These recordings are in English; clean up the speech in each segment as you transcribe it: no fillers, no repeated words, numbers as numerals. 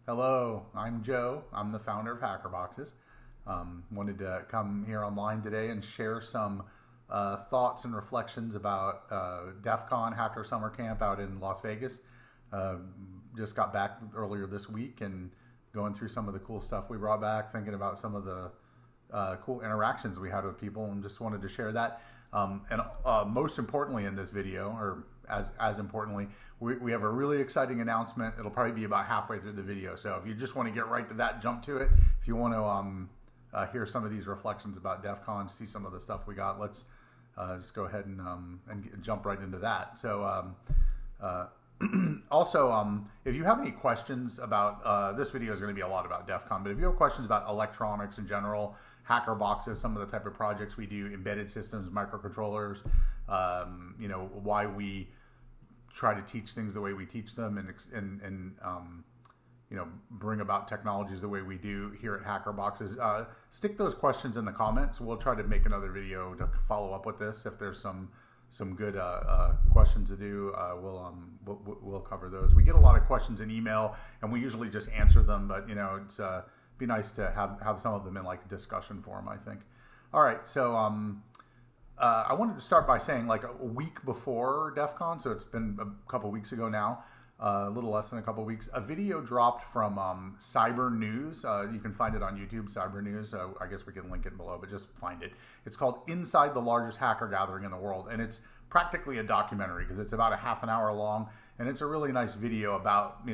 Hello, I'm Joe. I'm the founder of HackerBoxes. Wanted to come here online today and share some thoughts and reflections about Defcon Hacker Summer Camp out in Las Vegas. Just got back earlier this week and going through some of the cool stuff we brought back, thinking about some of the cool interactions we had with people, and just wanted to share that. Most importantly in this video, or as importantly, we have a really exciting announcement. It'll probably be about halfway through the video. So if you just want to get right to that, jump to it. If you want to hear some of these reflections about DEF CON, see some of the stuff we got, let's just go ahead and jump right into that. So also, if you have any questions about, this video is going to be a lot about DEF CON, but if you have questions about electronics in general, HackerBoxes, some of the type of projects we do, embedded systems, microcontrollers, why we try to teach things the way we teach them, and bring about technologies the way we do here at HackerBoxes. Stick those questions in the comments. We'll try to make another video to follow up with this. If there's some good questions to do, we'll cover those. We get a lot of questions in email, and we usually just answer them, but it's be nice to have some of them in like a discussion forum, I think. All right, so I wanted to start by saying, like, a week before DEF CON, so it's been a couple weeks ago now, a little less than a couple weeks, a video dropped from Cyber News. You can find it on YouTube, Cyber News. I guess we can link it below, but just find it. It's called Inside the Largest Hacker Gathering in the World, and it's practically a documentary because it's about a half an hour long, and it's a really nice video about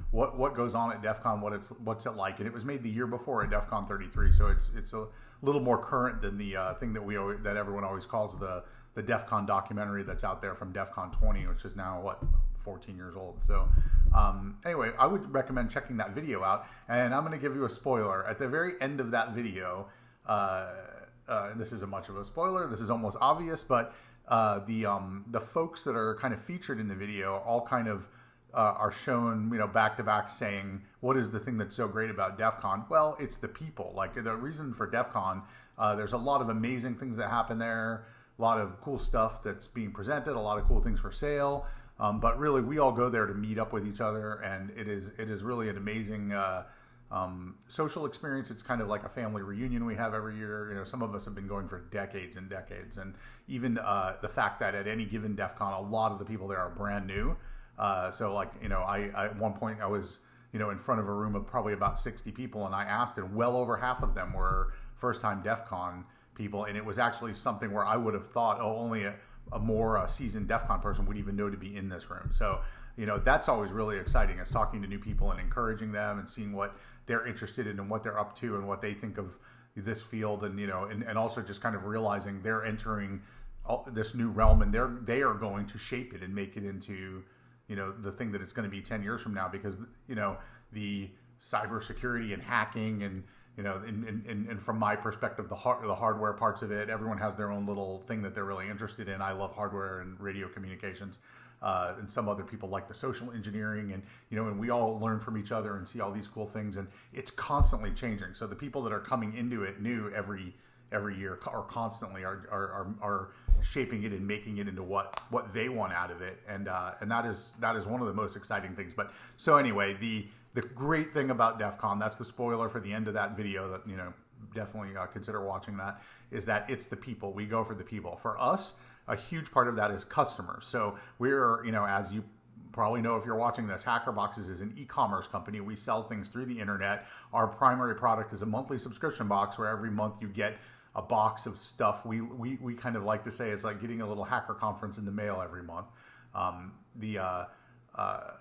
what goes on at DEF CON, what's it like. And it was made the year before at DEF CON 33, so it's a little more current than the thing that everyone always calls the DEF CON documentary that's out there from DEF CON 20, which is now 14 years old. So anyway, I would recommend checking that video out, and I'm going to give you a spoiler at the very end of that video. This isn't much of a spoiler, this is almost obvious, but the folks that are kind of featured in the video all kind of are shown, back to back, saying, what is the thing that's so great about DEF CON? Well, it's the people. Like, the reason for DEF CON, there's a lot of amazing things that happen there, a lot of cool stuff that's being presented, a lot of cool things for sale. But really, we all go there to meet up with each other, and it is really an amazing social experience. It's kind of like a family reunion we have every year. Some of us have been going for decades and decades, and even the fact that at any given DEF CON, a lot of the people there are brand new. So like, I at one point I was in front of a room of probably about 60 people, and I asked, and well over half of them were first-time DEF CON people, and it was actually something where I would have thought, only a more seasoned DEF CON person would even know to be in this room. So that's always really exciting, is talking to new people and encouraging them and seeing what they're interested in and what they're up to and what they think of this field, and also just kind of realizing they're entering this new realm, and they are going to shape it and make it into the thing that it's going to be 10 years from now, because the cybersecurity and hacking and and from my perspective, the hardware parts of it, everyone has their own little thing that they're really interested in. I love hardware and radio communications, and some other people like the social engineering, and and we all learn from each other and see all these cool things, and it's constantly changing. So the people that are coming into it new every year are constantly are shaping it and making it into what they want out of it, and that is one of the most exciting things. But so anyway, the great thing about DEF CON, that's the spoiler for the end of that video, that definitely consider watching that, is that it's the people. We go for the people. For us, a huge part of that is customers. So we're, as you probably know if you're watching this, HackerBoxes is an e-commerce company. We sell things through the internet. Our primary product is a monthly subscription box where every month you get a box of stuff. We kind of like to say it's like getting a little hacker conference in the mail every month.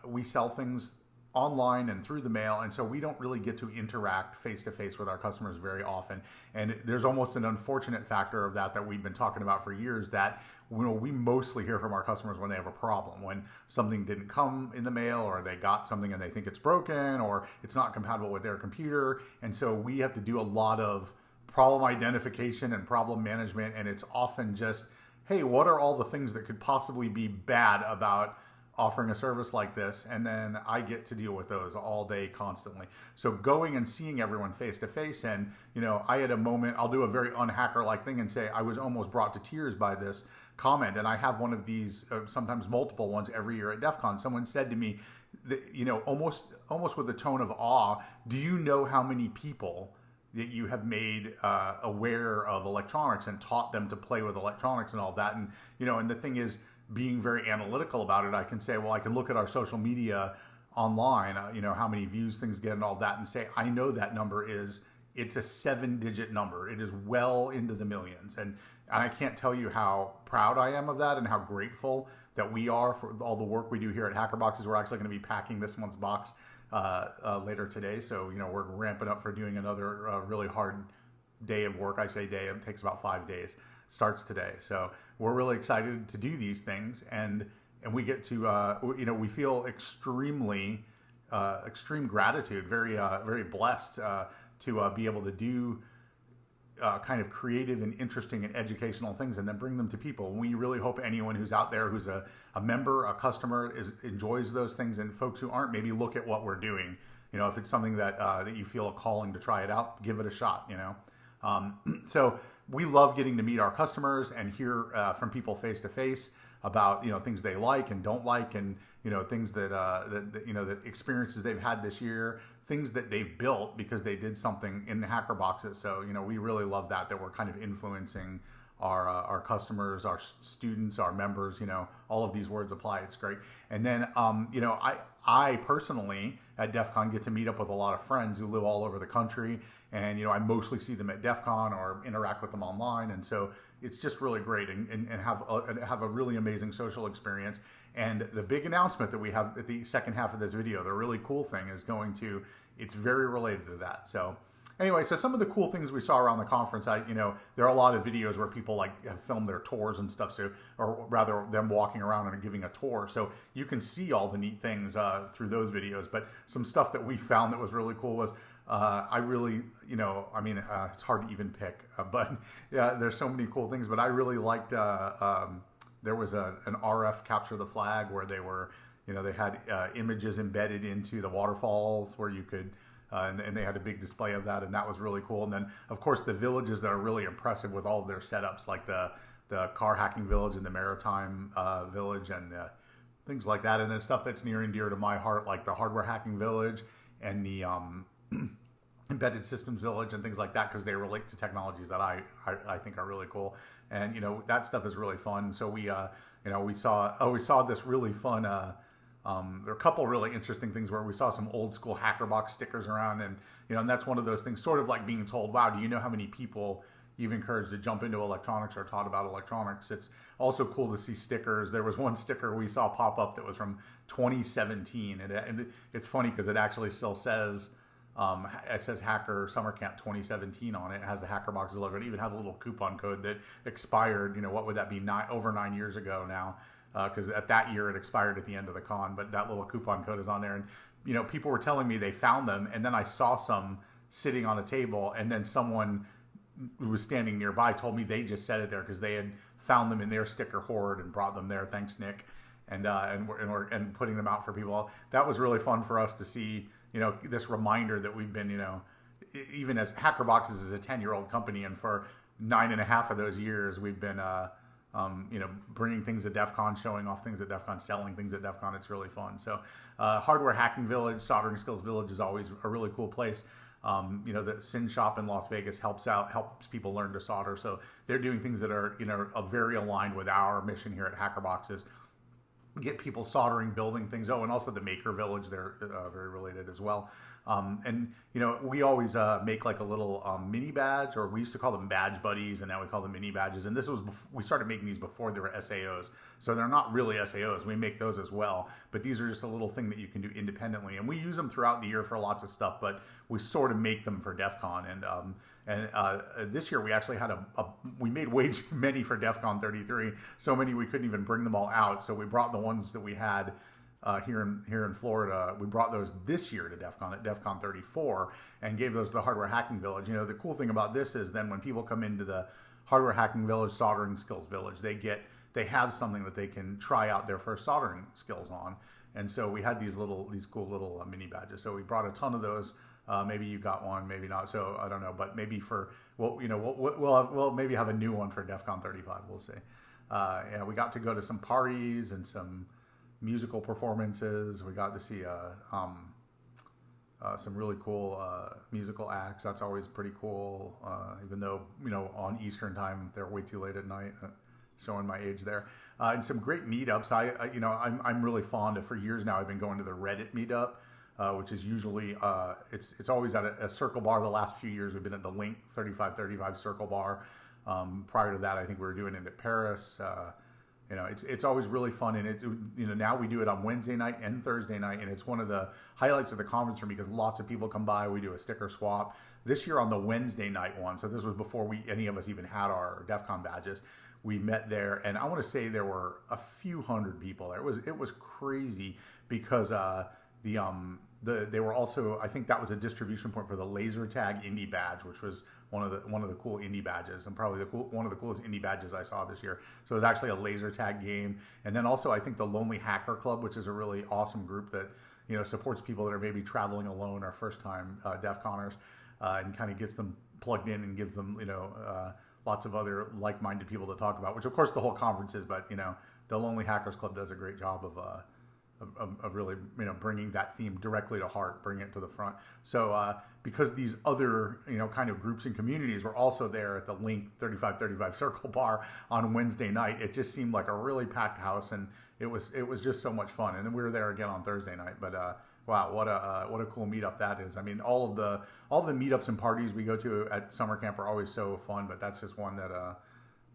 We sell things online and through the mail, and so we don't really get to interact face-to-face with our customers very often. And there's almost an unfortunate factor of that we've been talking about for years, that we mostly hear from our customers when they have a problem, when something didn't come in the mail, or they got something and they think it's broken, or it's not compatible with their computer. And so we have to do a lot of problem identification and problem management, and it's often just, hey, what are all the things that could possibly be bad about offering a service like this? And then I get to deal with those all day, constantly. So going and seeing everyone face to face, and I had a moment, I'll do a very unhacker-like thing and say I was almost brought to tears by this comment, and I have one of these, sometimes multiple ones every year at DEF CON. Someone said to me, almost with a tone of awe, do you know how many people that you have made aware of electronics and taught them to play with electronics and all that? And and the thing is, being very analytical about it, I can say, well, I can look at our social media online, how many views things get and all that, and say, I know that number it's a 7-digit number. It is well into the millions. And I can't tell you how proud I am of that and how grateful that we are for all the work we do here at HackerBoxes. We're actually going to be packing this month's box later today. So, we're ramping up for doing another really hard day of work. I say day, it takes about 5 days. Starts today. So we're really excited to do these things. And we get to, we feel extreme gratitude, very blessed to be able to do kind of creative and interesting and educational things and then bring them to people. We really hope anyone who's out there who's a member, a customer, enjoys those things, and folks who aren't, maybe look at what we're doing. If it's something that you feel a calling to try it out, give it a shot, So we love getting to meet our customers and hear from people face to face about things they like and don't like, and things that the experiences they've had this year, things that they've built because they did something in the HackerBoxes. So we really love that we're kind of influencing our customers, our students, our members. All of these words apply. It's great. And then I personally at Defcon get to meet up with a lot of friends who live all over the country, and I mostly see them at Defcon or interact with them online, and so it's just really great and have a really amazing social experience. And the big announcement that we have at the second half of this video, the really cool thing, is it's very related to that. So anyway, so some of the cool things we saw around the conference, there are a lot of videos where people have filmed their tours and stuff, or rather them walking around and giving a tour. So you can see all the neat things through those videos. But some stuff that we found that was really cool was, it's hard to even pick, but yeah, there's so many cool things. But I really liked, there was an RF capture the flag where they were, they had images embedded into the waterfalls where you could, and they had a big display of that, and that was really cool. And then, of course, the villages that are really impressive with all of their setups, like the car hacking village and the maritime village and things like that. And then stuff that's near and dear to my heart, like the hardware hacking village and the embedded systems village and things like that, because they relate to technologies that I think are really cool. And that stuff is really fun. So we saw this really fun. There are a couple really interesting things where we saw some old school HackerBox stickers around, and and that's one of those things, sort of like being told, wow, do you know how many people you've encouraged to jump into electronics or taught about electronics? It's also cool to see stickers. There was one sticker we saw pop up that was from 2017, and it's funny because it actually still says, it says Hacker Summer Camp 2017 on it. It has the HackerBoxes logo. It even has a little coupon code that expired, what would that be, over 9 years ago now, because at that year it expired at the end of the con, but that little coupon code is on there. And people were telling me they found them, and then I saw some sitting on a table, and then someone who was standing nearby told me they just set it there because they had found them in their sticker hoard and brought them there. Thanks, Nick. And putting them out for people. That was really fun for us to see, this reminder that we've been, even as HackerBoxes is a 10-year-old company, and for 9.5 of those years we've been, bringing things at DEF CON, showing off things at DEF CON, selling things at DEF CON. It's really fun. So Hardware Hacking Village, Soldering Skills Village is always a really cool place. The Sin Shop in Las Vegas helps people learn to solder. So they're doing things that are, very aligned with our mission here at HackerBoxes. Get people soldering, building things. Oh, and also the Maker Village, they're very related as well. We always make like a little mini badge, or we used to call them badge buddies, and now we call them mini badges. And this was we started making these before they were SAOs, so they're not really SAOs. We make those as well, but these are just a little thing that you can do independently, and we use them throughout the year for lots of stuff. But we sort of make them for DEF CON, and this year we actually had we made way too many for DEF CON 33, so many we couldn't even bring them all out. So we brought the ones that we had here in Florida. We brought those this year to DEF CON at DEF CON 34 and gave those to the Hardware Hacking Village. The cool thing about this is then when people come into the Hardware Hacking Village, Soldering Skills Village, they have something that they can try out their first soldering skills on. And so we had these cool little mini badges. So we brought a ton of those. Maybe you got one, maybe not. So I don't know, but maybe we'll maybe have a new one for DEF CON 35. We'll see. We got to go to some parties and some musical performances. We got to see some really cool musical acts. That's always pretty cool, even though, on Eastern time, they're way too late at night, showing my age there. And some great meetups. I'm really fond of, for years now, I've been going to the Reddit meetup, which is usually, it's always at a circle bar. The last few years, we've been at the Link 3535 circle bar. Prior to that, I think we were doing it at Paris. It's always really fun, and now we do it on Wednesday night and Thursday night, and it's one of the highlights of the conference for me because lots of people come by. We do a sticker swap this year on the Wednesday night one, so this was before any of us even had our Defcon badges. We met there, and I want to say there were a few hundred people there. It was crazy because they were also, I think that was a distribution point for the laser tag indie badge, which was one of the cool indie badges, and probably one of the coolest indie badges I saw this year. So it was actually a laser tag game, and then also I think the Lonely Hacker Club, which is a really awesome group that supports people that are maybe traveling alone or first time DEFCONers, and kind of gets them plugged in and gives them lots of other like-minded people to talk about, which of course the whole conference is, but the Lonely Hackers Club does a great job of really bringing that theme directly to heart, bringing it to the front. So because these other kind of groups and communities were also there at the Link 3535 Circle Bar on Wednesday night, it just seemed like a really packed house, and it was just so much fun. And then we were there again on Thursday night. But wow, what a cool meetup that is. I mean, all of the meetups and parties we go to at summer camp are always so fun, but that's just one that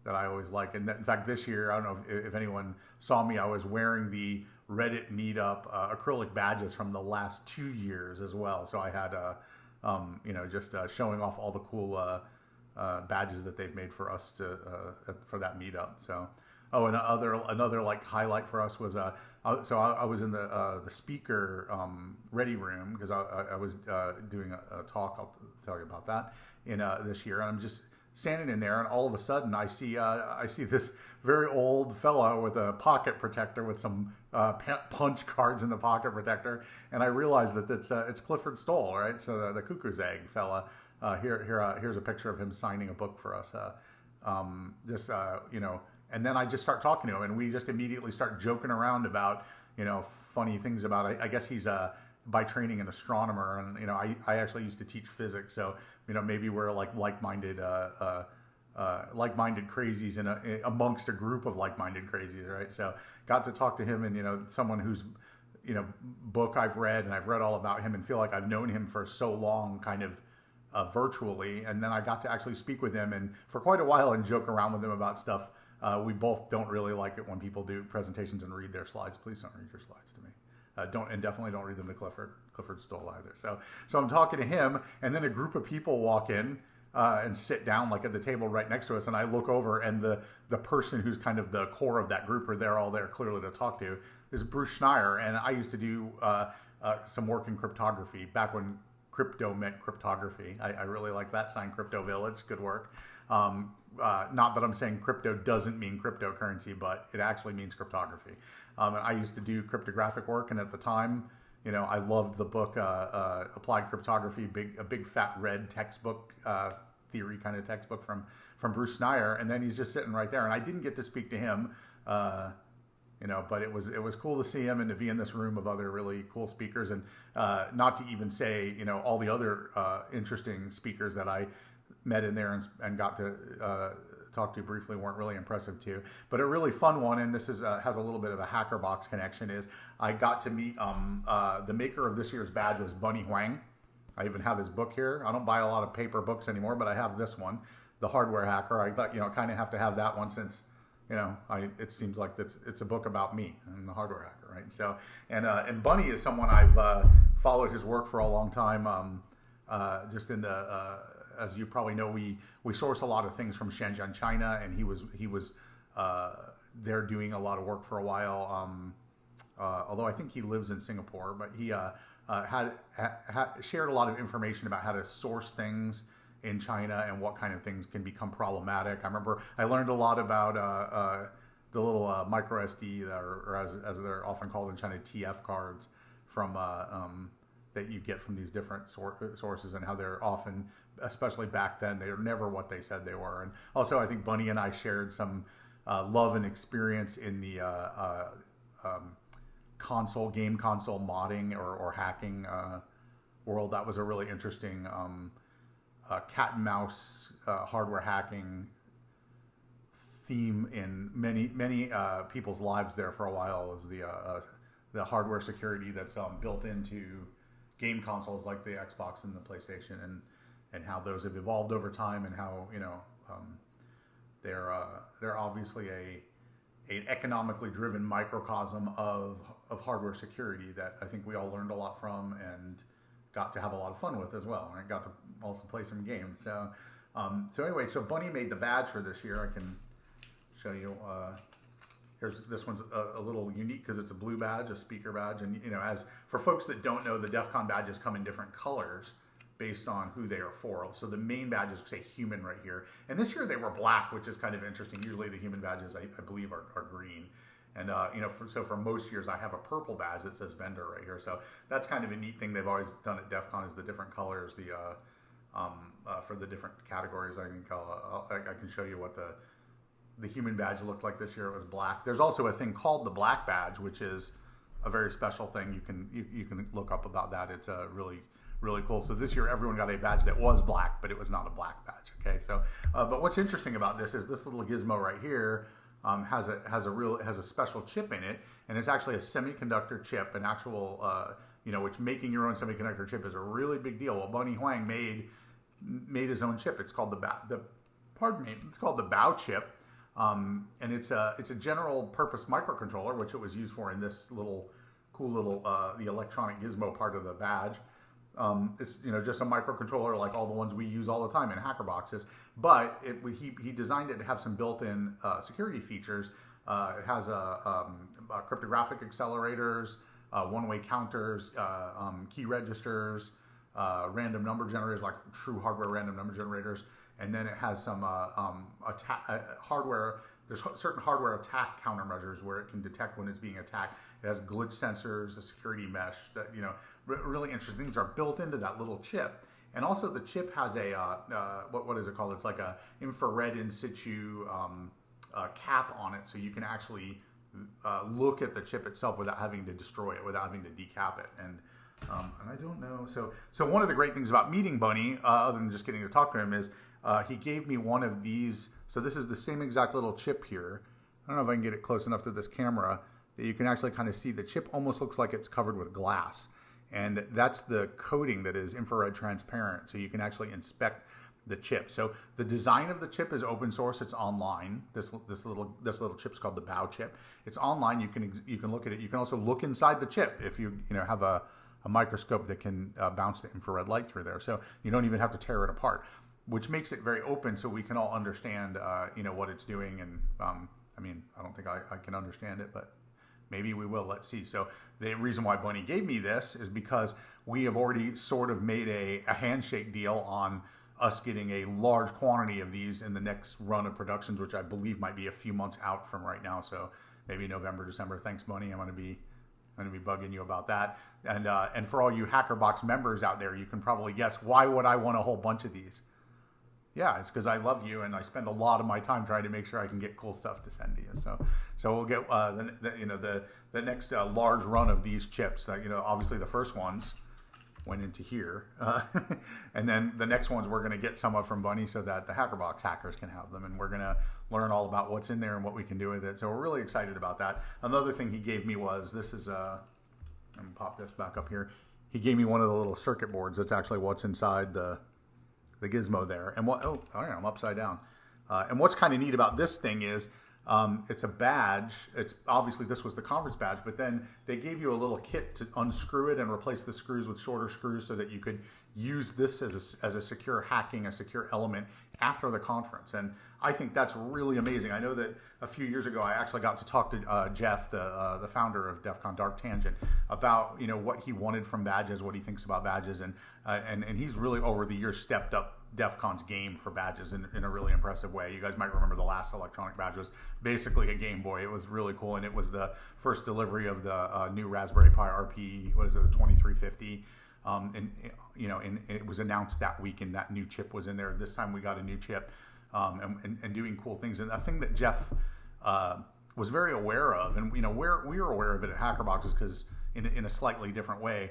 I always like. And in fact, this year, I don't know if anyone saw me, I was wearing the Reddit meetup acrylic badges from the last 2 years as well. So I had just showing off all the cool badges that they've made for us for that meetup. So and another like highlight for us was I was in the speaker ready room because I was doing a talk. I'll tell you about that in this year, and I'm just standing in there, and all of a sudden I see this very old fella with a pocket protector with some punch cards in the pocket protector, and I realized that it's Clifford Stoll, right? So the Cuckoo's Egg fella. Here's a picture of him signing a book for us. And then I just start talking to him, and we just immediately start joking around about funny things about. I guess he's by training an astronomer, and I actually used to teach physics, so maybe we're like-minded crazies amongst a group of like-minded crazies, right? So got to talk to him, and someone whose book I've read, and I've read all about him and feel like I've known him for so long, kind of virtually, and then I got to actually speak with him and for quite a while and joke around with him about stuff. We both don't really like it when people do presentations and read their slides. Please don't read your slides to me. Definitely don't read them to Clifford Stoll either. So I'm talking to him, and then a group of people walk in and sit down at the table right next to us, and I look over, and the person who's kind of the core of that group, or they're all there clearly to talk to, is Bruce Schneier. And I used to do some work in cryptography back when crypto meant cryptography. I really like that sign, Crypto Village. Good work. Not that I'm saying crypto doesn't mean cryptocurrency, but it actually means cryptography. And I used to do cryptographic work, and at the time, I loved the book Applied Cryptography, a big fat red textbook, theory kind of textbook from Bruce Schneier. And then he's just sitting right there, and I didn't get to speak to him, but it was cool to see him and to be in this room of other really cool speakers, and not to even say all the other interesting speakers that I met in there and got to talk to briefly weren't really impressive too. But a really fun one, and this is has a little bit of a HackerBox connection, is I got to meet the maker of this year's badge was Bunny Huang. I even have his book here. I don't buy a lot of paper books anymore, but I have this one, The Hardware Hacker. I thought kind of have to have that one since it seems like it's a book about me and the hardware hacker, right? So and Bunny is someone I've followed his work for a long time. Just in the as you probably know, we source a lot of things from Shenzhen, China, and he was there doing a lot of work for a while. Although I think he lives in Singapore, but he had shared a lot of information about how to source things in China and what kind of things can become problematic. I remember I learned a lot about the little micro SD, or as they're often called in China, TF cards from that you get from these different sources, and how they're often, especially back then, they're never what they said they were. And also, I think Bunny and I shared some love and experience in the game console modding or hacking world. That was a really interesting cat and mouse hardware hacking theme in many people's lives there for a while. Was the hardware security that's built into game consoles like the Xbox and the PlayStation, and how those have evolved over time, and how they're obviously an economically driven microcosm of hardware security that I think we all learned a lot from and got to have a lot of fun with as well. I got to also play some games. So anyway, so Bunny made the badge for this year. I can show you. This one's a little unique because it's a blue badge, a speaker badge, and as for folks that don't know, the Defcon badges come in different colors based on who they are for. So the main badges say human right here, and this year they were black, which is kind of interesting. Usually the human badges, I believe, are green. And so for most years I have a purple badge that says vendor right here. So that's kind of a neat thing they've always done at DEF CON, is the different colors, for the different categories. I can show you what the human badge looked like this year. It was black. There's also a thing called the black badge, which is a very special thing. You can look up about that. It's really cool. So this year everyone got a badge that was black, but it was not a black badge. Okay, so but what's interesting about this is this little gizmo right here has a special chip in it, and it's actually a semiconductor chip, an actual which making your own semiconductor chip is a really big deal. Well, Bunny Huang made his own chip. It's called it's called the Bao chip, and it's a general purpose microcontroller, which it was used for in this cool little the electronic gizmo part of the badge. It's just a microcontroller like all the ones we use all the time in HackerBoxes, but he designed it to have some built-in security features. It has cryptographic accelerators, one-way counters, key registers, random number generators, like true hardware random number generators, and then it has some hardware. There's certain hardware attack countermeasures where it can detect when it's being attacked. It has glitch sensors, a security mesh that really interesting things are built into that little chip. And also the chip has a what is it called? It's like a infrared in situ cap on it, so you can actually look at the chip itself without having to destroy it, without having to decap it. And I don't know. So one of the great things about meeting Bunny, other than just getting to talk to him, is he gave me one of these. So this is the same exact little chip here. I don't know if I can get it close enough to this camera that you can actually kind of see the chip almost looks like it's covered with glass. And that's the coating that is infrared transparent, so you can actually inspect the chip. So the design of the chip is open source. It's online. This little chip's called the Bao chip. It's online. You can look at it. You can also look inside the chip if you have a microscope that can bounce the infrared light through there. So you don't even have to tear it apart, which makes it very open, so we can all understand what it's doing. And I don't think I can understand it, but maybe we will. Let's see. So the reason why Bunny gave me this is because we have already sort of made a handshake deal on us getting a large quantity of these in the next run of productions, which I believe might be a few months out from right now. So maybe November, December. Thanks, Bunny. I'm going to be bugging you about that. And for all you HackerBox members out there, you can probably guess, why would I want a whole bunch of these? Yeah, it's because I love you, and I spend a lot of my time trying to make sure I can get cool stuff to send to you. So we'll get the next large run of these chips. Obviously the first ones went into here, and then the next ones we're going to get some of from Bunny so that the HackerBox hackers can have them, and we're going to learn all about what's in there and what we can do with it. So we're really excited about that. Another thing he gave me was let me pop this back up here. He gave me one of the little circuit boards. That's actually what's inside the gizmo there. And I'm upside down. And what's kind of neat about this thing is it's a badge. It's obviously, this was the conference badge, but then they gave you a little kit to unscrew it and replace the screws with shorter screws so that you could use this as a secure element after the conference. And I think that's really amazing. I know that a few years ago I actually got to talk to Jeff, the founder of DEF CON Dark Tangent, about what he wanted from badges, what he thinks about badges, and he's really over the years stepped up DEF CON's game for badges in a really impressive way. You guys might remember the last electronic badge was basically a Game Boy. It was really cool, and it was the first delivery of the new Raspberry Pi RP. What is it, the 2350? And it was announced that week, and that new chip was in there. This time we got a new chip, and doing cool things. And a thing that Jeff was very aware of, and we were aware of it at HackerBoxes because in a slightly different way.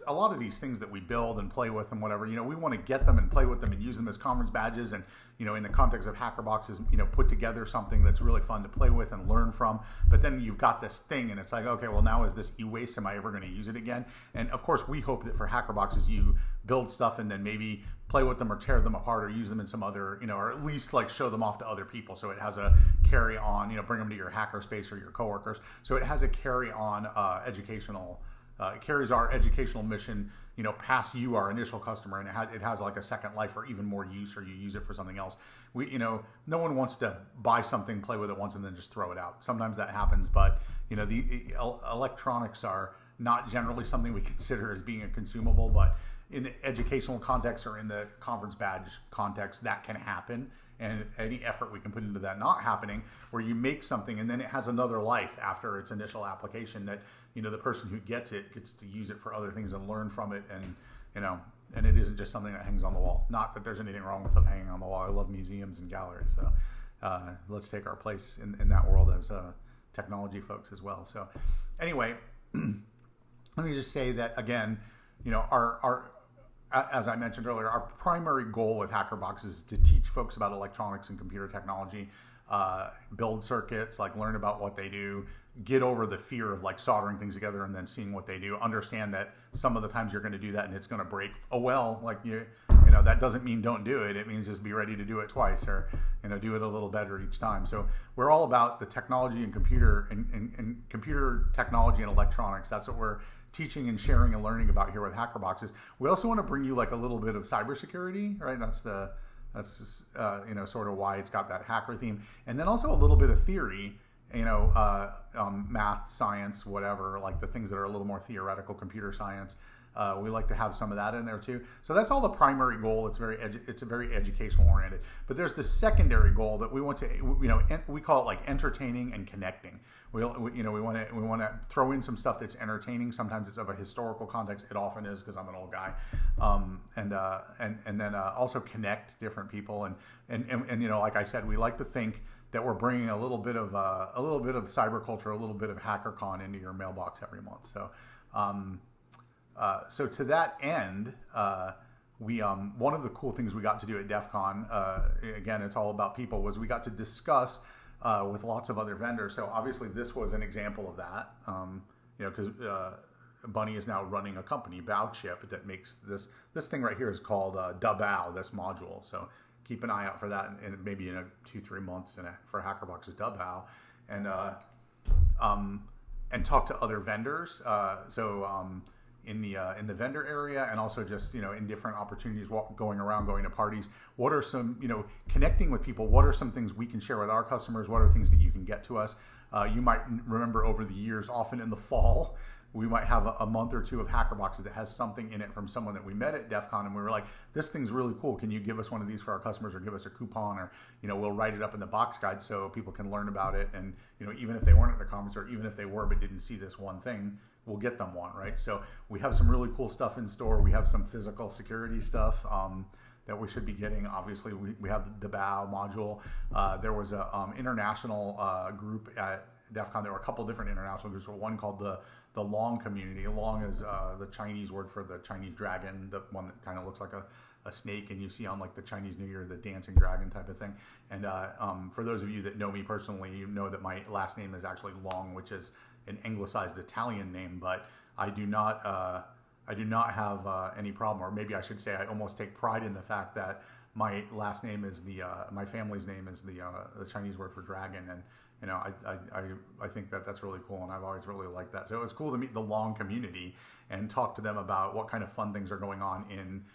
A lot of these things that we build and play with and whatever, we want to get them and play with them and use them as conference badges, and in the context of HackerBoxes, put together something that's really fun to play with and learn from. But then you've got this thing, and it's like, okay, well, now is this e-waste? Am I ever going to use it again? And of course, we hope that for HackerBoxes, you build stuff and then maybe play with them or tear them apart or use them in some other, or at least like show them off to other people, so it has a carry on. Bring them to your hackerspace or your coworkers, so it has a carry on educational. It carries our educational mission, past you, our initial customer, and it has like a second life or even more use, or you use it for something else. No one wants to buy something, play with it once, and then just throw it out. Sometimes that happens, but the electronics are not generally something we consider as being a consumable, but in the educational context or in the conference badge context, that can happen. And any effort we can put into that not happening, where you make something and then it has another life after its initial application, that the person who gets it gets to use it for other things and learn from it, and and it isn't just something that hangs on the wall. Not that there's anything wrong with stuff hanging on the wall. I love museums and galleries, so let's take our place in that world as technology folks as well. So anyway, let me just say that again, our as I mentioned earlier, our primary goal with HackerBoxes is to teach folks about electronics and computer technology, build circuits, like learn about what they do, get over the fear of like soldering things together and then seeing what they do. Understand that some of the times you're going to do that and it's going to break. Oh well, like that doesn't mean don't do it. It means just be ready to do it twice, or do it a little better each time. So we're all about the technology and computer and computer technology and electronics. That's what we're teaching and sharing and learning about here with HackerBoxes. We also want to bring you like a little bit of cybersecurity, right? That's sort of why it's got that hacker theme, and then also a little bit of theory, math, science, whatever, like the things that are a little more theoretical, computer science. We like to have some of that in there too. So that's all the primary goal. It's a very educational oriented. But there's the secondary goal that we want to, we call it like entertaining and connecting. We want to throw in some stuff that's entertaining. Sometimes it's of a historical context. It often is, because I'm an old guy. And then also connect different people. And like I said, we like to think that we're bringing a little bit of cyber culture, a little bit of HackerCon into your mailbox every month. So. So to that end, one of the cool things we got to do at Defcon, again, it's all about people, was we got to discuss with lots of other vendors. So obviously this was an example of that, because Bunny is now running a company, BowChip, that makes this thing right here is called DaBow, this module. So keep an eye out for that, and maybe in 2-3 months for HackerBoxes DaBow, and talk to other vendors. In the vendor area, and also just in different opportunities, going to parties. What are some connecting with people? What are some things we can share with our customers? What are things that you can get to us? You might remember over the years, often in the fall, we might have a month or two of HackerBoxes that has something in it from someone that we met at DEF CON, and we were like, this thing's really cool. Can you give us one of these for our customers, or give us a coupon, or we'll write it up in the box guide so people can learn about it. And even if they weren't at the conference, or even if they were but didn't see this one thing, we'll get them one, right? So we have some really cool stuff in store. We have some physical security stuff that we should be getting. Obviously, we have the BOW module. There was a international group at DEF CON. There were a couple different international groups. One called the Long community. Long is the Chinese word for the Chinese dragon, the one that kind of looks like a snake, and you see on like the Chinese New Year, the dancing dragon type of thing. And for those of you that know me personally, you know that my last name is actually Long, which is an anglicized Italian name, but I do not have any problem, or maybe I should say I almost take pride in the fact that my last name is my family's name is the Chinese word for dragon, and I think that's really cool, and I've always really liked that. So it was cool to meet the Long community and talk to them about what kind of fun things are going on in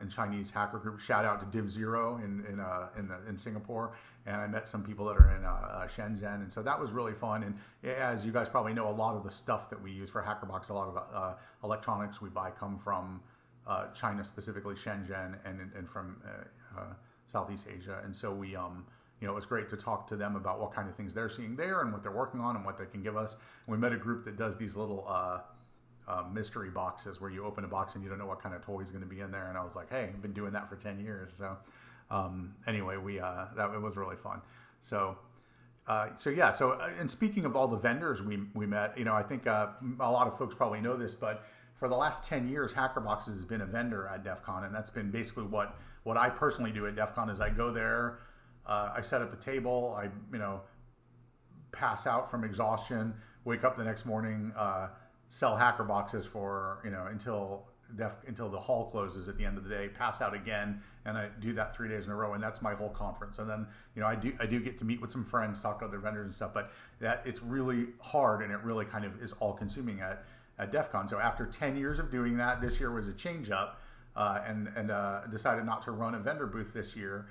Chinese hacker group. Shout out to Div0 in Singapore, and I met some people that are in Shenzhen, and so that was really fun. And as you guys probably know, a lot of the stuff that we use for HackerBox, a lot of electronics we buy come from China, specifically Shenzhen, and from Southeast Asia. And so we it was great to talk to them about what kind of things they're seeing there and what they're working on and what they can give us. And we met a group that does these little mystery boxes where you open a box and you don't know what kind of toy is going to be in there. And I was like, hey, I've been doing that for 10 years. So anyway, it was really fun. So And speaking of all the vendors we met, I think a lot of folks probably know this, but for the last 10 years, HackerBoxes has been a vendor at DEFCON, and that's been basically what I personally do at DEFCON is I go there, I set up a table, I pass out from exhaustion, wake up the next morning, sell HackerBoxes for until the hall closes at the end of the day, pass out again, and I do that 3 days in a row, and that's my whole conference. And then I do get to meet with some friends, talk to other vendors and stuff, but that it's really hard, and it really kind of is all consuming at DEFCON. So after 10 years of doing that, this year was a change up, and decided not to run a vendor booth this year,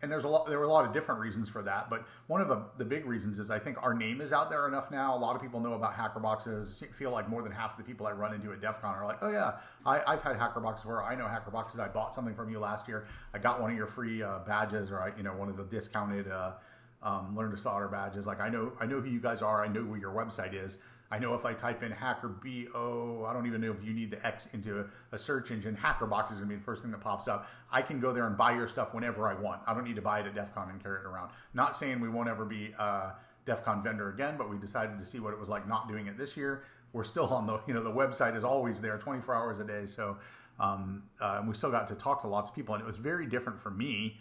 and there were a lot of different reasons for that, but one of the big reasons is I think our name is out there enough now. A lot of people know about HackerBoxes. Feel like more than half of the people I run into at DEFCON are like, oh yeah, I've had HackerBoxes before. I know HackerBoxes. I bought something from you last year. I got one of your free badges, or one of the discounted Learn to Solder badges. Like I know who you guys are. I know where your website is. I know if I type in HackerBO, I don't even know if you need the X into a search engine, HackerBox is going to be the first thing that pops up. I can go there and buy your stuff whenever I want. I don't need to buy it at DEFCON and carry it around. Not saying we won't ever be a DEFCON vendor again, but we decided to see what it was like not doing it this year. We're still on the website is always there 24 hours a day. So we still got to talk to lots of people, and it was very different for me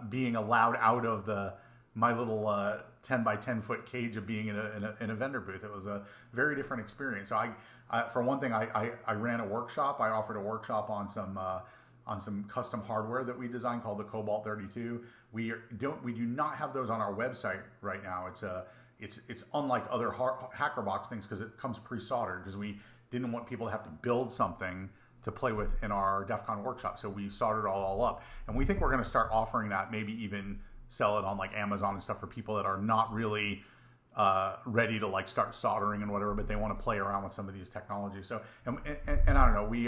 being allowed out of my little 10 by 10 foot cage of being in a vendor booth. It was a very different experience. So I for one thing, I ran a workshop. I offered a workshop on some custom hardware that we designed called the Cobalt 32. We do not have those on our website right now. It's unlike other HackerBox things because it comes pre-soldered, because we didn't want people to have to build something to play with in our DEFCON workshop. So we soldered it all up, and we think we're going to start offering that, maybe even sell it on like Amazon and stuff for people that are not really ready to like start soldering and whatever, but they want to play around with some of these technologies. So and I don't know, we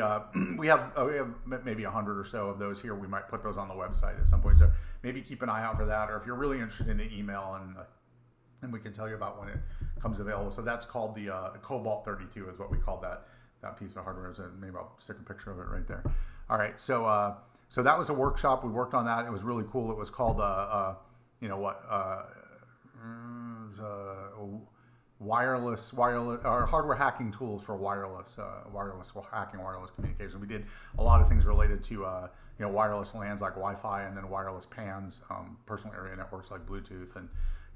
have maybe 100 or so of those here. We might put those on the website at some point. So maybe keep an eye out for that, or if you're really interested in the email, and we can tell you about when it comes available. So that's called the Cobalt 32 is what we call that piece of hardware. So maybe I'll stick a picture of it right there. All right, so that was a workshop. We worked on that. It was really cool. It was called wireless or hardware hacking tools for wireless hacking, wireless communication. We did a lot of things related to wireless LANs like Wi-Fi, and then wireless PANs, personal area networks like Bluetooth,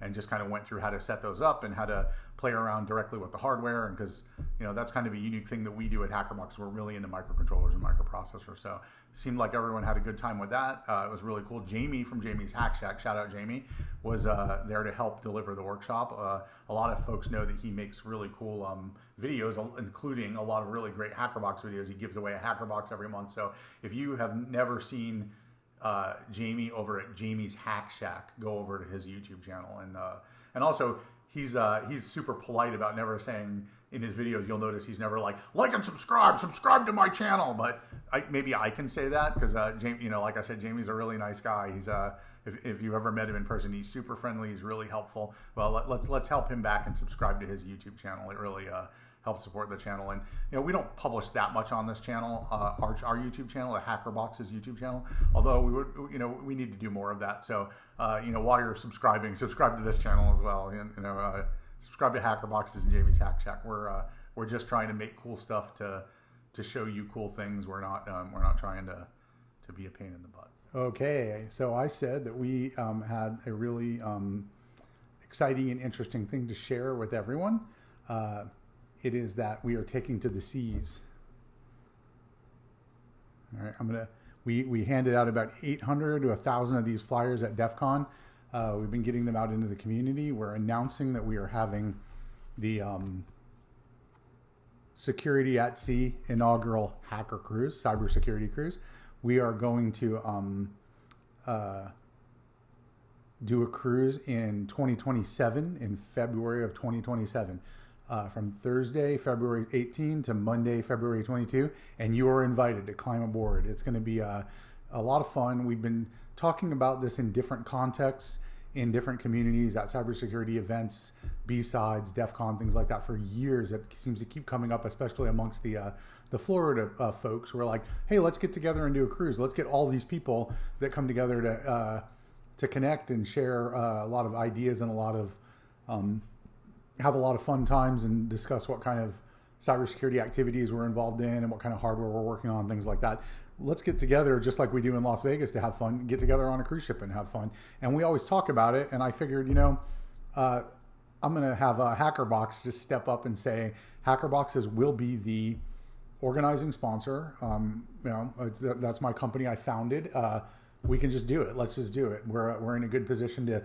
and just kind of went through how to set those up and how to play around directly with the hardware. And because that's kind of a unique thing that we do at HackerBox. We're really into microcontrollers and microprocessors, so it seemed like everyone had a good time with that. It was really cool. Jamie from Jamie's Hack Shack, shout out Jamie, was there to help deliver the workshop. A lot of folks know that he makes really cool videos, including a lot of really great HackerBox videos. He gives away a HackerBox every month. So if you have never seen Jamie over at Jamie's Hack Shack, go over to his YouTube channel, and also he's super polite about never saying in his videos. You'll notice he's never like and subscribe to my channel, but maybe I can say that because Jamie, like I said, Jamie's a really nice guy. He's if you've ever met him in person, he's super friendly. He's really helpful. Well, let's help him back and subscribe to his YouTube channel. It really help support the channel. And we don't publish that much on this channel, our YouTube channel, the HackerBoxes YouTube channel, although we need to do more of that. So while you're subscribe to this channel as well, and subscribe to HackerBoxes and Jamie's Hack Shack. We're just trying to make cool stuff to show you cool things. We're not trying to be a pain in the butt. Okay, so I said that we had a really exciting and interesting thing to share with everyone. It is that we are taking to the seas. All right, we handed out about 800 to 1,000 of these flyers at DEFCON. We've been getting them out into the community. We're announcing that we are having the Security at Sea inaugural hacker cruise, cybersecurity cruise. We are going to do a cruise in 2027, in February of 2027. From Thursday, February 18 to Monday, February 22, and you are invited to climb aboard. It's going to be a lot of fun. We've been talking about this in different contexts, in different communities, at cybersecurity events, B-sides, DEFCON, things like that for years. It seems to keep coming up, especially amongst the Florida folks who are like, hey, let's get together and do a cruise. Let's get all these people that come together connect and share a lot of ideas and a lot of have a lot of fun times and discuss what kind of cybersecurity activities we're involved in and what kind of hardware we're working on, things like that. Let's get together just like we do in Las Vegas to have fun, get together on a cruise ship and have fun. And we always talk about it. And I figured, I'm going to have a HackerBox just step up and say, HackerBoxes will be the organizing sponsor. That's my company I founded. We can just do it. Let's just do it. We're in a good position to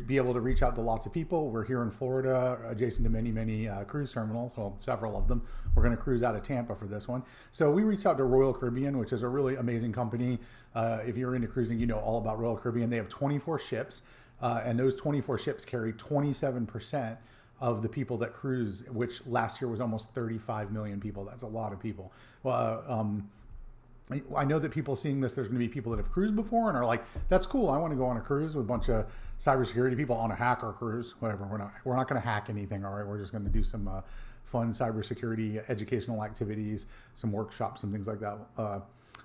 be able to reach out to lots of people. We're here in Florida, adjacent to many cruise terminals. Well, several of them. We're going to cruise out of Tampa for this one. So we reached out to Royal Caribbean, which is a really amazing company. If you're into cruising, you know all about Royal Caribbean. They have 24 ships, and those 24 ships carry 27% of the people that cruise, which last year was almost 35 million people. That's a lot of people. Well, I know that people seeing this, there's going to be people that have cruised before and are like, that's cool. I want to go on a cruise with a bunch of cybersecurity people on a hacker cruise, whatever. We're not going to hack anything. All right. We're just going to do some fun cybersecurity educational activities, some workshops and things like that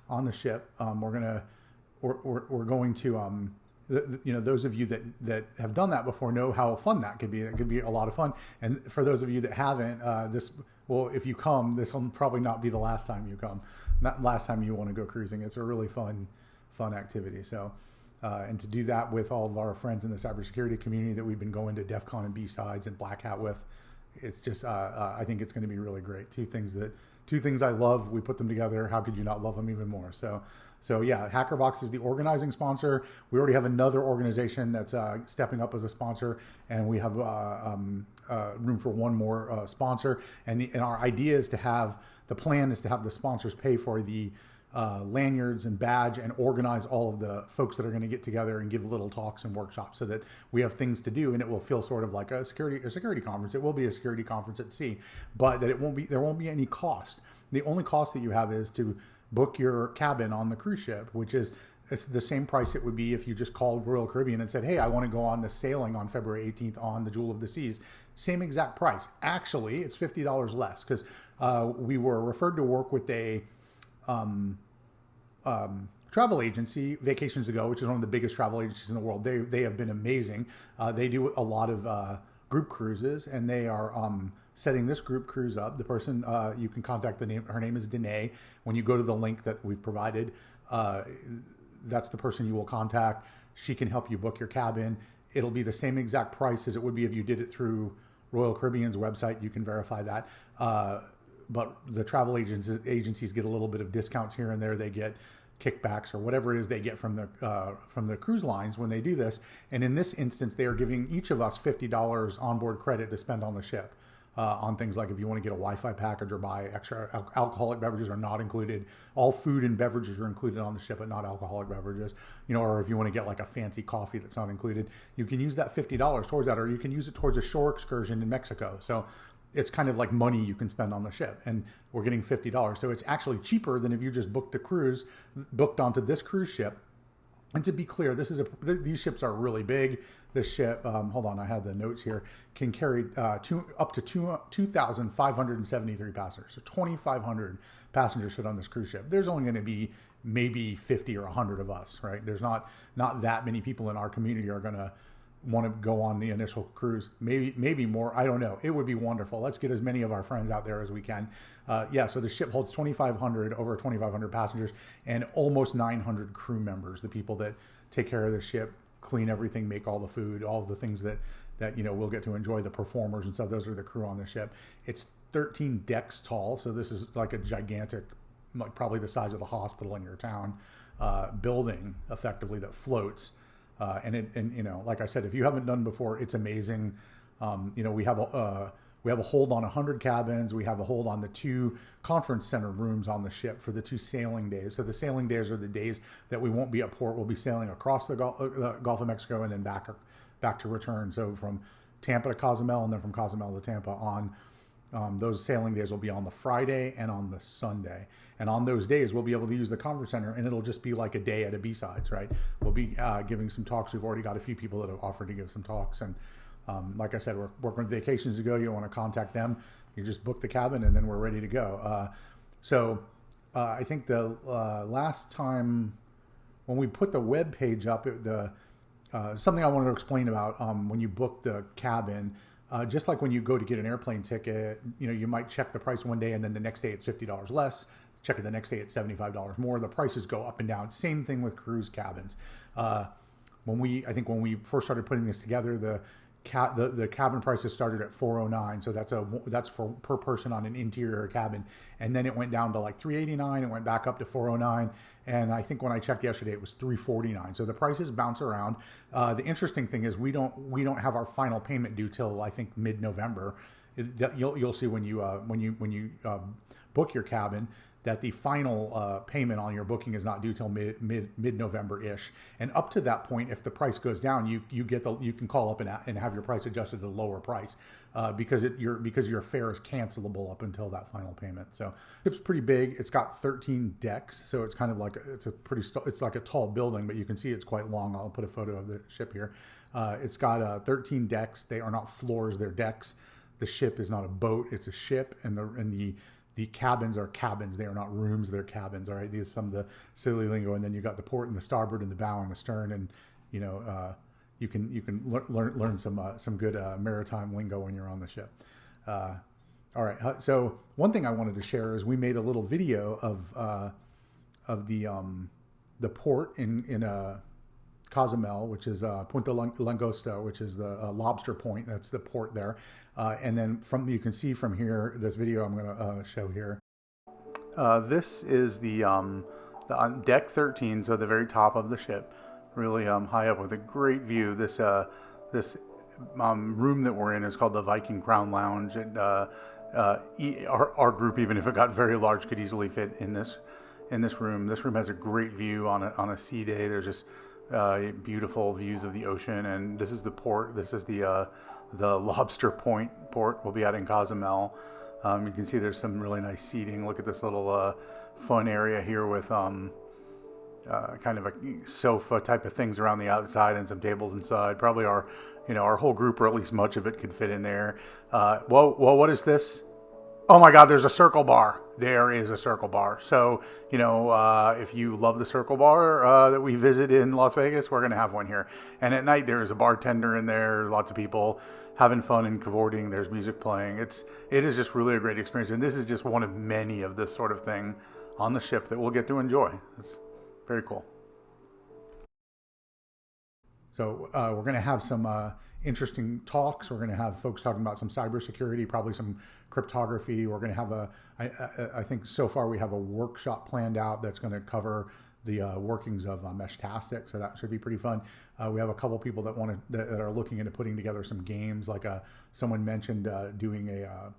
on the ship. We're going to, those of you that have done that before know how fun that could be. It could be a lot of fun. And for those of you that haven't, if you come, this will probably not be the last time you come. Not last time you want to go cruising. It's a really fun activity. So, and to do that with all of our friends in the cybersecurity community that we've been going to Defcon and B-Sides and Black Hat with, it's just, I think it's going to be really great. Two things I love. We put them together. How could you not love them even more? So yeah, HackerBox is the organizing sponsor. We already have another organization that's stepping up as a sponsor, and we have room for one more sponsor. And our idea is the plan is to have the sponsors pay for the lanyards and badge and organize all of the folks that are going to get together and give little talks and workshops so that we have things to do, and it will feel sort of like a security conference. It will be a security conference at sea, but there won't be any cost. The only cost that you have is to book your cabin on the cruise ship, which is it's the same price it would be if you just called Royal Caribbean and said, hey, I want to go on the sailing on February 18th on the Jewel of the Seas. Same exact price. Actually, it's $50 less because we were referred to work with a travel agency Vacations Ago, which is one of the biggest travel agencies in the world. They have been amazing. They do a lot of group cruises, and they are setting this group cruise up. The person you can contact her name is Danae. When you go to the link that we've provided, that's the person you will contact. She can help you book your cabin. It'll be the same exact price as it would be if you did it through Royal Caribbean's website. You can verify that. But the travel agencies get a little bit of discounts here and there. They get kickbacks or whatever it is they get from the cruise lines when they do this. And in this instance, they are giving each of us $50 onboard credit to spend on the ship. On things like if you want to get a Wi-Fi package or buy extra alcoholic beverages are not included. All food and beverages are included on the ship, but not alcoholic beverages. Or if you want to get like a fancy coffee that's not included, you can use that $50 towards that, or you can use it towards a shore excursion in Mexico. So it's kind of like money you can spend on the ship, and we're getting $50. So it's actually cheaper than if you just booked onto this cruise ship. And to be clear, these ships are really big. This ship, hold on, I have the notes here, can carry up to 2,573 passengers. So 2,500 passengers fit on this cruise ship. There's only going to be maybe 50 or 100 of us, right? There's not that many people in our community are going to want to go on the initial cruise. Maybe more. I don't know. It would be wonderful. Let's get as many of our friends out there as we can. So the ship holds over 2,500 passengers and almost 900 crew members, the people that take care of the ship, clean everything, make all the food, all of the things that we'll get to enjoy, the performers and stuff. Those are the crew on the ship. It's 13 decks tall. So this is like a gigantic, like probably the size of the hospital in your town, building effectively that floats. Like I said, if you haven't done before, it's amazing. We have a hold on 100 cabins. We have a hold on the 2 conference center rooms on the ship for the 2 sailing days. So the sailing days are the days that we won't be at port. We'll be sailing across the Gulf of Mexico and then back to return. So from Tampa to Cozumel and then from Cozumel to Tampa on. Those sailing days will be on the Friday and on the Sunday. And on those days, we'll be able to use the conference center, and it'll just be like a day at a B-Sides, right? We'll be giving some talks. We've already got a few people that have offered to give some talks. And like I said, we're working with Vacations to Go. You want to contact them. You just book the cabin, and then we're ready to go. I think the last time when we put the web page up, something I wanted to explain about when you book the cabin. Just like when you go to get an airplane ticket, you might check the price one day and then the next day it's $50 less. Check it the next day it's $75 more. The prices go up and down. Same thing with cruise cabins. When we first started putting this together, the cabin prices started at $409, so that's for per person on an interior cabin, and then it went down to like $389. It went back up to $409, and I think when I checked yesterday it was $349. So the prices bounce around. The interesting thing is we don't have our final payment due till I think mid-November. You'll see when you book your cabin that the final payment on your booking is not due till mid-November ish, and up to that point, if the price goes down, you can call up and have your price adjusted to the lower price because your fare is cancelable up until that final payment. So it's pretty big. It's got 13 decks, so it's kind of like it's like a tall building, but you can see it's quite long. I'll put a photo of the ship here. It's got 13 decks. They are not floors; they're decks. The ship is not a boat; it's a ship, and the cabins are cabins. They are not rooms. They're cabins. All right. These are some of the silly lingo. And then you got the port and the starboard and the bow and the stern. And, you can learn some good maritime lingo when you're on the ship. All right. So one thing I wanted to share is we made a little video of the port in Cozumel, which is Punta Langosta, which is the lobster point. That's the port there. And then you can see from here, this video I'm going to show here. This is the on deck 13, so the very top of the ship, really high up with a great view. This room that we're in is called the Viking Crown Lounge. And our group, even if it got very large, could easily fit in this room. This room has a great view on a sea day. There's just beautiful views of the ocean, and this is the port. This is the Lobster Point port we'll be at in Cozumel. You can see there's some really nice seating. Look at this little fun area here with kind of a sofa type of things around the outside and some tables inside. Probably our whole group, or at least much of it, could fit in there. Well, what is this? Oh my God, there's a Circle Bar. There is a Circle Bar. So, if you love the Circle Bar that we visit in Las Vegas, we're going to have one here. And at night, there is a bartender in there, lots of people having fun and cavorting. There's music playing. It is just really a great experience. And this is just one of many of this sort of thing on the ship that we'll get to enjoy. It's very cool. So we're going to have some interesting talks. We're going to have folks talking about some cybersecurity, probably some cryptography. We're going to have I think so far we have a workshop planned out that's going to cover the workings of Meshtastic. So that should be pretty fun. We have a couple people that that are looking into putting together some games. Like someone mentioned doing there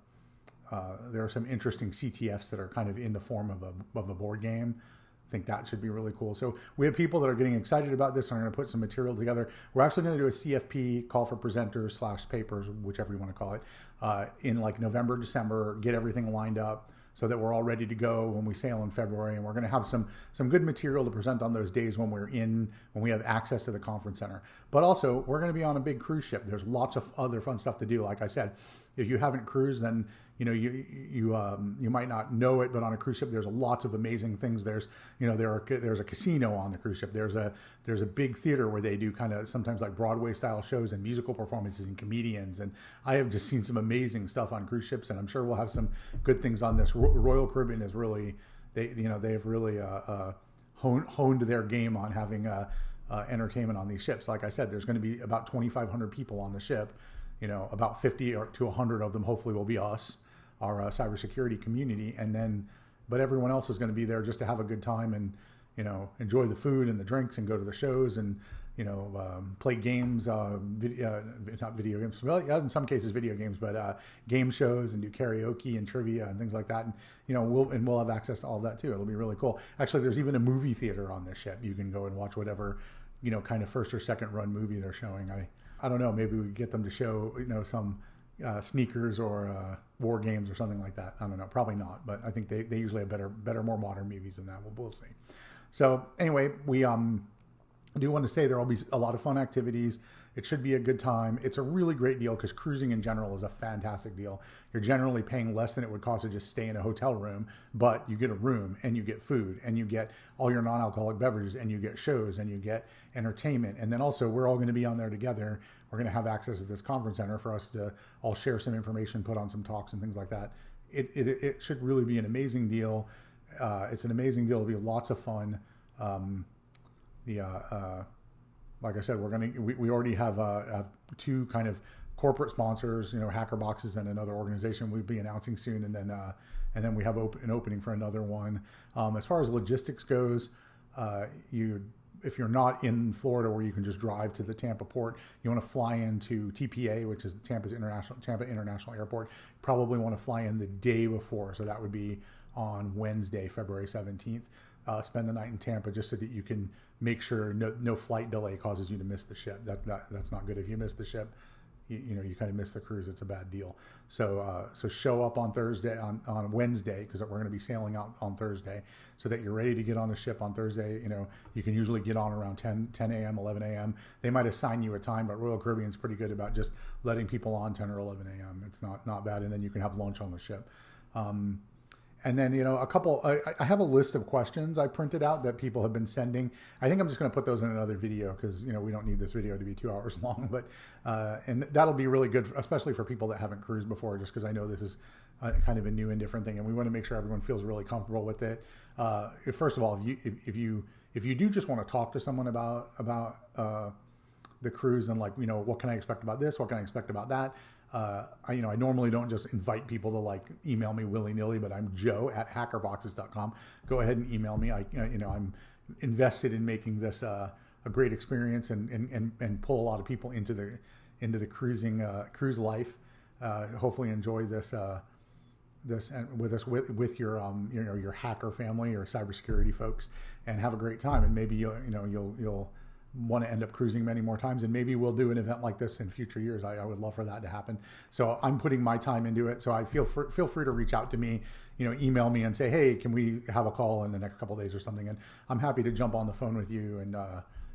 are some interesting CTFs that are kind of in the form of a board game. I think that should be really cool. So we have people that are getting excited about this and are going to put some material together. We're actually going to do a CFP, call for presenters / papers, whichever you want to call it, in like November, December, get everything lined up so that we're all ready to go when we sail in February. And we're going to have some good material to present on those days when we have access to the conference center. But also, we're going to be on a big cruise ship. There's lots of other fun stuff to do. Like I said, if you haven't cruised, then you might not know it, but on a cruise ship there's lots of amazing things. There's a casino on the cruise ship. There's a big theater where they do kind of sometimes like Broadway style shows and musical performances and comedians, and I have just seen some amazing stuff on cruise ships, and I'm sure we'll have some good things on this. Royal Caribbean is really they've really honed their game on having entertainment on these ships. Like I said, there's going to be about 2,500 people on the ship. About 50 to 100 of them hopefully will be us, our cybersecurity community, but everyone else is going to be there just to have a good time and enjoy the food and the drinks and go to the shows and play games, not video games. Well, yeah, in some cases video games, but game shows and do karaoke and trivia and things like that. And we'll have access to all of that too. It'll be really cool. Actually, there's even a movie theater on this ship. You can go and watch whatever kind of first or second run movie they're showing. I don't know. Maybe we could get them to show some sneakers or war games or something like that. I don't know. Probably not. But I think they usually have better, more modern movies than that. We'll see. So anyway, we do want to say there will be a lot of fun activities. It should be a good time. It's a really great deal because cruising in general is a fantastic deal. You're generally paying less than it would cost to just stay in a hotel room, but you get a room and you get food and you get all your non-alcoholic beverages and you get shows and you get entertainment. And then also we're all going to be on there together. We're going to have access to this conference center for us to all share some information, put on some talks and things like that. It should really be an amazing deal. It's an amazing deal. It'll be lots of fun. Like I said, we already have two kind of corporate sponsors, HackerBoxes and another organization we'll be announcing soon, and then we have an opening for another one. As far as logistics goes, if you're not in Florida where you can just drive to the Tampa port, you want to fly into TPA, which is Tampa International Airport. Probably want to fly in the day before, so that would be on Wednesday, February 17th. Spend the night in Tampa just so that you can make sure no flight delay causes you to miss the ship. That's not good. If you miss the ship, you kind of miss the cruise. It's a bad deal. So show up on Thursday, on Wednesday, because we're going to be sailing out on Thursday, so that you're ready to get on the ship on Thursday. You can usually get on around 10 a.m., 11 a.m. They might assign you a time, but Royal Caribbean's pretty good about just letting people on 10 or 11 a.m. It's not bad, and then you can have lunch on the ship. And then, I have a list of questions I printed out that people have been sending. I think I'm just going to put those in another video because, we don't need this video to be 2 hours long. But and that'll be really good, especially for people that haven't cruised before, just because I know this is kind of a new and different thing. And we want to make sure everyone feels really comfortable with it. First of all, if you do just want to talk to someone about the cruise and what can I expect about this? What can I expect about that? I normally don't just invite people to email me willy-nilly, but I'm joe@hackerboxes.com. Go ahead and email me. I'm invested in making this a great experience and pull a lot of people into the cruise life. Hopefully enjoy this and with your hacker family or cybersecurity folks, and have a great time. And maybe you'll want to end up cruising many more times, and maybe we'll do an event like this in future years. I would love for that to happen. So I'm putting my time into it. So I feel free to reach out to me, email me and say, hey, can we have a call in the next couple of days or something? And I'm happy to jump on the phone with you and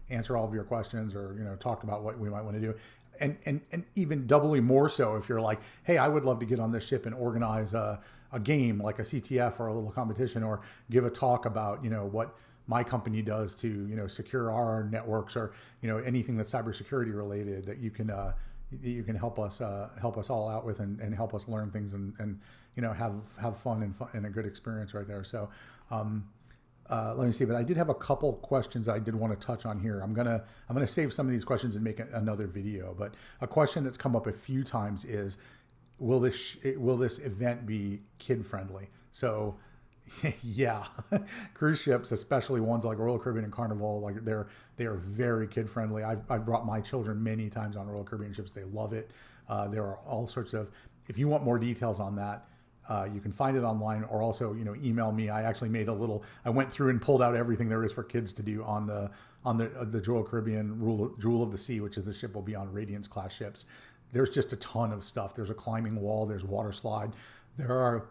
answer all of your questions, or talk about what we might want to do. And even doubly more so if you're like, hey, I would love to get on this ship and organize a game like a CTF or a little competition, or give a talk about what my company does to secure our networks, or anything that's cybersecurity related that you can help us all out with, and help us learn things and have fun and a good experience right there. So let me see, but I did have a couple questions I did want to touch on here. I'm gonna save some of these questions and make another video. But a question that's come up a few times is, will this event be kid friendly? So yeah, cruise ships, especially ones like Royal Caribbean and Carnival, they are very kid friendly. I've brought my children many times on Royal Caribbean ships. They love it. There are all sorts of, if you want more details on that, you can find it online, or also email me. I actually I went through and pulled out everything there is for kids to do on the Royal Caribbean Jewel of the Sea, which is the ship will be on Radiance class ships. There's just a ton of stuff. There's a climbing wall. There's water slide. There are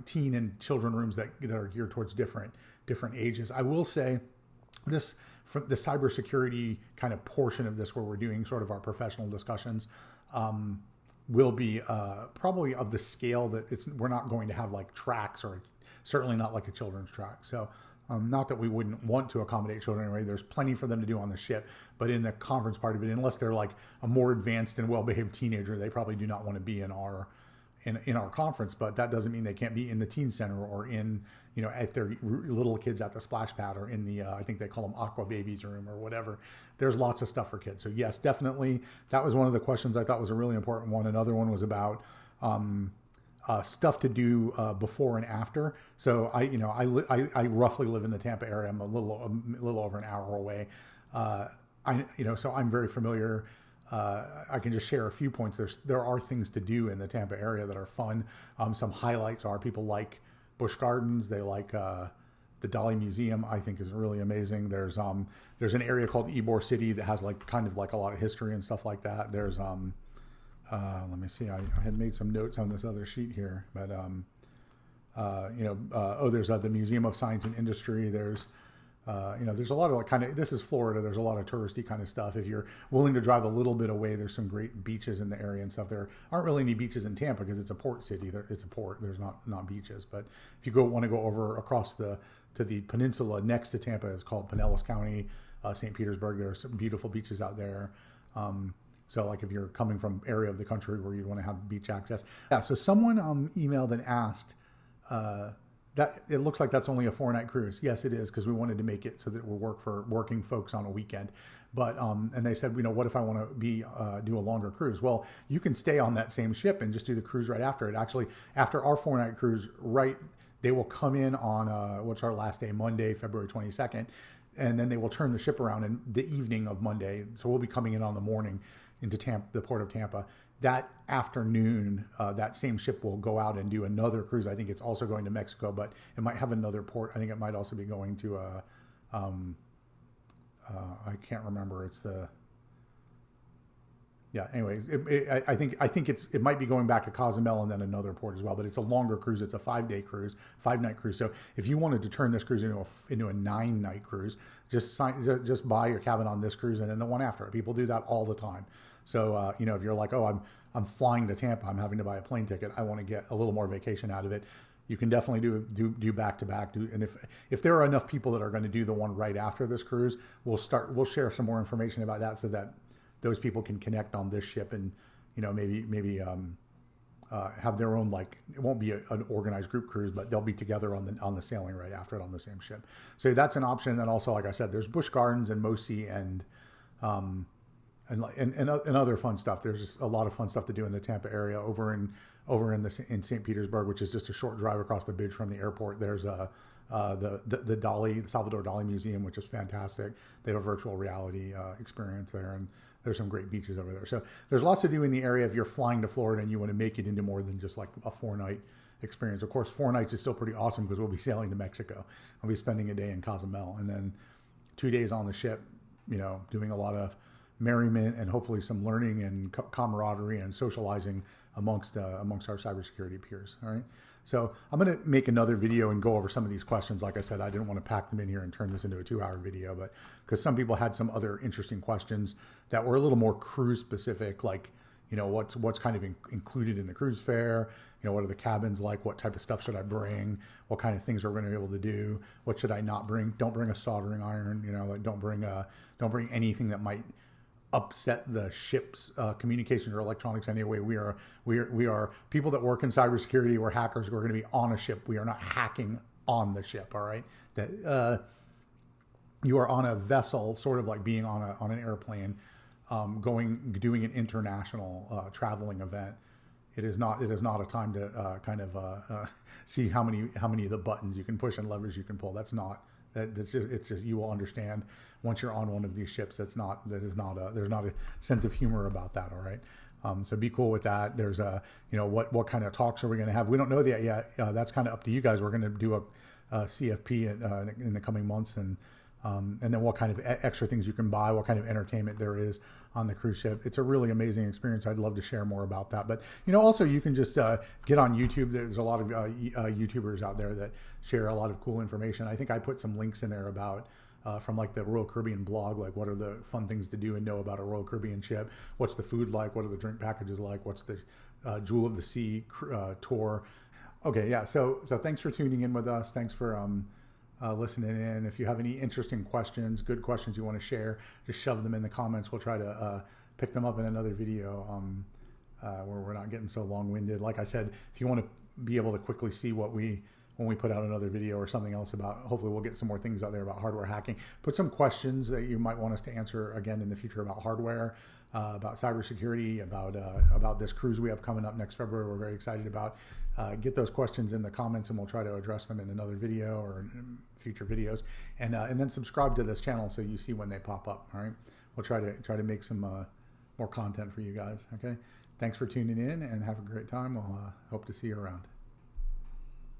teen and children rooms that are geared towards different ages. I will say this, for the cybersecurity kind of portion of this, where we're doing sort of our professional discussions, will be probably of the scale that we're not going to have tracks, or certainly not like a children's track. So not that we wouldn't want to accommodate children anyway. There's plenty for them to do on the ship, but in the conference part of it, unless they're a more advanced and well-behaved teenager, they probably do not want to be in our conference. But that doesn't mean they can't be in the teen center, or in if they're little kids at the splash pad, or in the I think they call them aqua babies room or whatever. There's lots of stuff for kids. So yes, definitely, that was one of the questions I thought was a really important one. Another one was about stuff to do before and after. So I roughly live in the Tampa area. I'm a little over an hour away. So I'm very familiar. I can just share a few points. There are things to do in the Tampa area that are fun. Some highlights are, people like Busch Gardens. They like the Dolly Museum, I think, is really amazing. There's an area called Ybor City that has kind of a lot of history and stuff like that. There's let me see. I had made some notes on this other sheet here, but there's the Museum of Science and Industry. There's there's a lot of this is Florida. There's a lot of touristy kind of stuff. If you're willing to drive a little bit away, there's some great beaches in the area and stuff. There aren't really any beaches in Tampa because it's a port city. It's a port. There's not beaches. But if you want to go over across to the peninsula next to Tampa, it's called Pinellas County, St. Petersburg. There are some beautiful beaches out there. So like if you're coming from area of the country where you want to have beach access. Yeah. So someone emailed and asked. That it looks like that's only a 4-night cruise. Yes, it is, because we wanted to make it so that it will work for working folks on a weekend. But and they said, what if I want to do a longer cruise? Well, you can stay on that same ship and just do the cruise right after it. Actually, after our 4-night cruise, they will come in on what's our last day, Monday, February 22nd, and then they will turn the ship around in the evening of Monday. So we'll be coming in on the morning into the port of Tampa. That afternoon, that same ship will go out and do another cruise. I think it's also going to Mexico, but it might have another port. I think it might also be going to I can't remember. Anyway, I think it might be going back to Cozumel and then another port as well. But it's a longer cruise. It's a 5-night cruise. So if you wanted to turn this cruise into a 9-night cruise, just buy your cabin on this cruise and then the one after it. People do that all the time. So if you're like, oh, I'm flying to Tampa, I'm having to buy a plane ticket, I want to get a little more vacation out of it. You can definitely do back to back. And if there are enough people that are going to do the one right after this cruise, we'll share some more information about that so that those people can connect on this ship and maybe have their own, it won't be an organized group cruise, but they'll be together on the sailing right after it on the same ship. So that's an option. And also, like I said, there's Busch Gardens and Mosi and other fun stuff. There's just a lot of fun stuff to do in the Tampa area. Over in St. Petersburg, which is just a short drive across the bridge from the airport. There's the Salvador Dali Museum, which is fantastic. They have a virtual reality experience there, and there's some great beaches over there. So there's lots to do in the area if you're flying to Florida and you want to make it into more than just like a 4-night experience. Of course, 4 nights is still pretty awesome because we'll be sailing to Mexico. I'll be spending a day in Cozumel and then 2 days on the ship, doing a lot of merriment and hopefully some learning and camaraderie and socializing amongst our cybersecurity peers. All right. So I'm going to make another video and go over some of these questions. Like I said, I didn't want to pack them in here and turn this into a 2-hour video, but because some people had some other interesting questions that were a little more cruise specific, like, what's kind of included in the cruise fare, what are the cabins like, what type of stuff should I bring, what kind of things are we going to be able to do, what should I not bring? Don't bring a soldering iron, don't bring anything that might upset the ship's communication or electronics anyway. We are people that work in cybersecurity. We're hackers. We're going to be on a ship. We are not hacking on the ship. All right. That you are on a vessel, sort of like being on an airplane, doing an international traveling event. It is not a time to see how many of the buttons you can push and levers you can pull. It's just you will understand once you're on one of these ships. There's not a sense of humor about that. All right. So be cool with that. There's what kind of talks are we going to have? We don't know that yet. That's kind of up to you guys. We're going to do a CFP in the coming months, and then what kind of extra things you can buy, what kind of entertainment there is on the cruise ship. It's a really amazing experience. I'd love to share more about that. But, also you can just get on YouTube. There's a lot of YouTubers out there that share a lot of cool information. I think I put some links in there about from like the Royal Caribbean blog, like what are the fun things to do and know about a Royal Caribbean ship? What's the food like? What are the drink packages like? What's the Jewel of the Sea tour? Okay, yeah. So thanks for tuning in with us. Thanks for listening in. If you have any interesting questions, good questions you want to share, just shove them in the comments. We'll try to pick them up in another video where we're not getting so long-winded. Like I said, if you want to be able to quickly see when we put out another video or something else about, hopefully we'll get some more things out there about hardware hacking. Put some questions that you might want us to answer again in the future about hardware, about cybersecurity, about this cruise we have coming up next February. We're very excited about. Get those questions in the comments and we'll try to address them in another video or in future videos. And then subscribe to this channel so you see when they pop up. All right. We'll try to make some more content for you guys. Okay. Thanks for tuning in and have a great time. We'll hope to see you around.